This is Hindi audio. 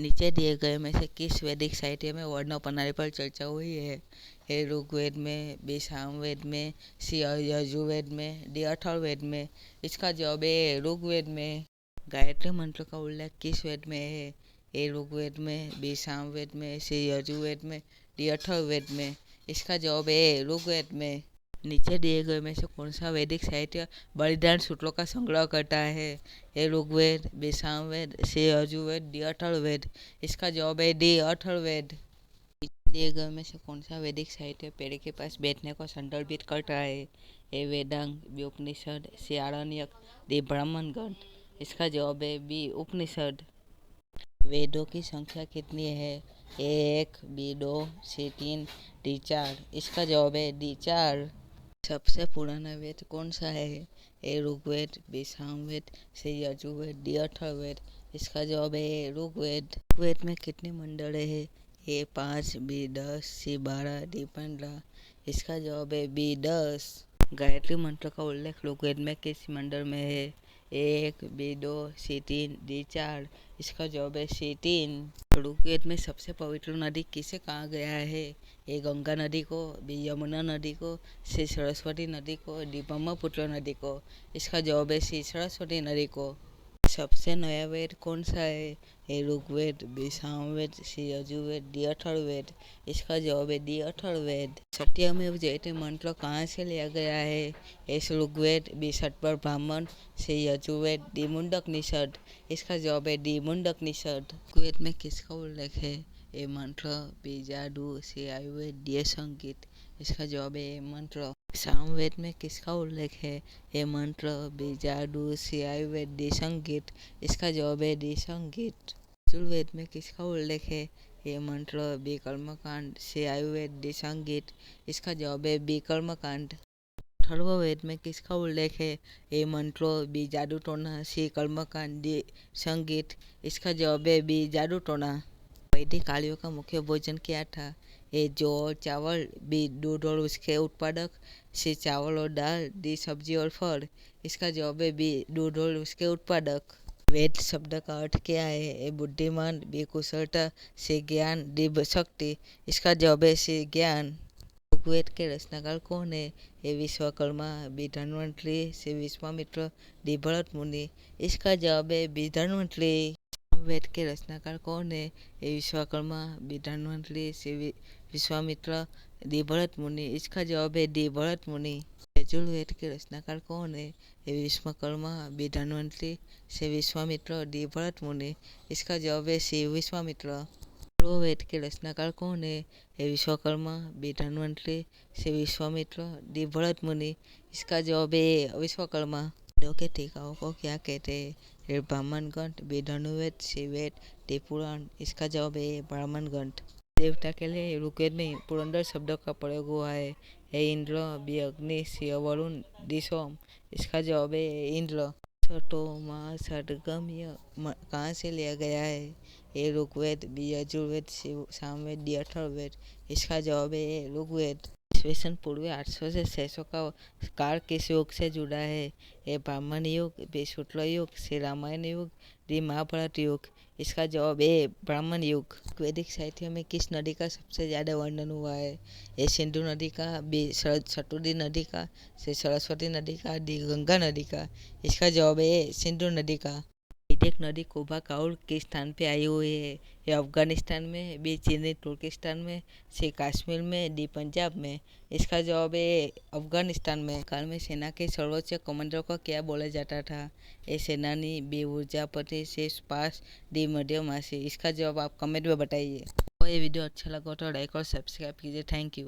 नीचे दिए गए में से किस वैदिक साहित्य में वर्णों प्रणाली पर चर्चा हुई है? ए ऋग्वेद में, बी सामवेद में, सी यजुर्वेद में, डी अथर्ववेद में। इसका जवाब है ऋग्वेद में। गायत्री मंत्र का उल्लेख किस वेद में है? ए ऋग्वेद में, बी सामवेद में, सी यजुर्वेद में, डी अथर्ववेद में। इसका जवाब है ऋग्वेद में। नीचे दिए गए में से कौन सा वैदिक साहित्य बलिदान सूत्रों का संग्रह करता है? ए ऋग्वेद, बी सामवेद, सी यजुर्वेद, डी अथर्ववेद। इसका जवाब है डी अथर्ववेद। नीचे दिए गए में से कौन सा वैदिक साहित्य पेड़ के पास बैठने को संदर्भित करता है? ए वेदांग, बी उपनिषद, सी आरण्यक, डी ब्राह्मण ग्रंथ। इसका जवाब है बी उपनिषद। वेदों की संख्या कितनी है? ए 1, बी 2, सी 3, डी 4। इसका जवाब है डी 4। सबसे पुराना वेद कौन सा है? ए ऋग्वेद, बी सामवेद, सी यजुर्वेद, डी अथर्ववेद। इसका जवाब है ऋग्वेद। ऋग्वेद में कितने मंडल है? ए 5, बी 10, सी 12, डी 15। इसका जवाब है बी 10। गायत्री मंत्र का उल्लेख ऋग्वेद में किस मंडल में है? ए 1, बी 2, सी 3, डी 4। इसका जवाब है सी 3। ऋग्वेद में सबसे पवित्र नदी किसे कहा गया है? ए गंगा नदी को, बी यमुना नदी को, सी सरस्वती नदी को, डी ब्रह्मपुत्र नदी को। इसका जवाब है सी सरस्वती नदी को। सबसे नया वेद कौन सा है? ए ऋग्वेद, बी सामवेद, सी यजुर्वेद, डी अथर्ववेद। इसका जवाब है डी अथर्ववेद। सत्यमेव जयते मंत्र कहाँ से लिया गया है? ए ऋग्वेद, बी षट्पर ब्राह्मण, सी यजुर्वेद, डी मुंडक निषद। इसका जवाब है डी मुंडक निषद। ऋग्वेद में किसका उल्लेख है? ए मंत्र, बी जादू, सी आयुर्वेद, डी संगीत। इसका जवाब है मंत्र। सामवेद में किसका उल्लेख है? ए मंत्र, बी जादू, सी आयुर्वेद, डी संगीत। इसका जवाब है डी संगीत। यजुर्वेद में किसका उल्लेख है? ए मंत्र, बी कर्मकांड, सी आयुर्वेद, डी संगीत। इसका जवाब है बी कर्मकांड। अथर्ववेद में किसका उल्लेख है? ए मंत्रो, बी जादू टोना, सी कर्मकांड, डी संगीत। इसका जवाब है बी जादू टोना। वैदिक आर्यों का मुख्य भोजन क्या था? ए जौ और चावल, बी दूध और उसके उत्पादक, सी चावल और दाल, डी सब्जी और फल। इसका जवाब है बी दूध और उसके उत्पादक। वेद शब्द का अर्थ क्या है? ए बुद्धिमान, बी कुशलता, सी ज्ञान, डी शक्ति। इसका जवाब है सी ज्ञान। ऋग्वेद के रचनाकार कौन है? ए विश्वकर्मा, बी धन्वंतरि, सी विश्वामित्र, डी भरत मुनि। इसका जवाब है बी धन्वंतरि। वेद के रचनाकार कौन है? ए विश्वकर्मा, बी धन्वंतरि, सी विश्वामित्र, डी भरत मुनि। इसका जवाब है डी भरत मुनि। यजुर्वेद के रचनाकार कौन है? ए विश्वकर्मा, बी धन्वंतरि, सी विश्वामित्र, डी भरत मुनि। इसका जवाब है सी विश्वामित्र। अथर्ववेद के रचनाकार कौन है? ए विश्वकर्मा, बी धन्वंतरि, सी विश्वामित्र, डी भरत मुनि। इसका जवाब है विश्वकर्मा। वेदों के टीकाओं को क्या कहते हैं? ए ब्राह्मण ग्रंथ, बी धनुर्वेद, सी वेद, डी पुराण। इसका जवाब है ब्राह्मण ग्रंथ। देवता के लिए ऋग्वेद में पुरंदर शब्द का प्रयोग हुआ है। ए इंद्र, बी अग्नि, सी वरुण, डी सोम। इसका जवाब है इंद्र। छठो महाषड्गम्य कहाँ से लिया गया है? ए ऋग्वेद, बी यजुर्वेद, सी सामवेद, डी अथर्ववेद। इसका जवाब है ऋग्वेद। ईस्वीसन पूर्व 800 से 600 का काल किस युग से जुड़ा है? ए ब्राह्मण युग, बी शुक्ल युग, सी रामायण युग, डी महाभारत युग। इसका जवाब है ब्राह्मण युग। वैदिक साहित्य में किस नदी का सबसे ज़्यादा वर्णन हुआ है? ए सिंधु नदी का, बी सतलुज नदी का, सी सरस्वती नदी का, डी गंगा नदी का। इसका जवाब है सिंधु नदी का। वैदिक नदी कुबा काउल किस स्थान पे आई हुई है? ये अफगानिस्तान में, बी चीनी तुर्किस्तान में, सी कश्मीर में, डी पंजाब में। इसका जवाब है अफगानिस्तान में। काल में सेना के सर्वोच्च कमांडर को क्या बोला जाता था? ए सेनानी, बी ऊर्जापति, सी स्पास, डी मध्यमासी। इसका जवाब आप कमेंट में बताइए। तो ये वीडियो अच्छा लगा तो लाइक और सब्सक्राइब कीजिए। Thank you.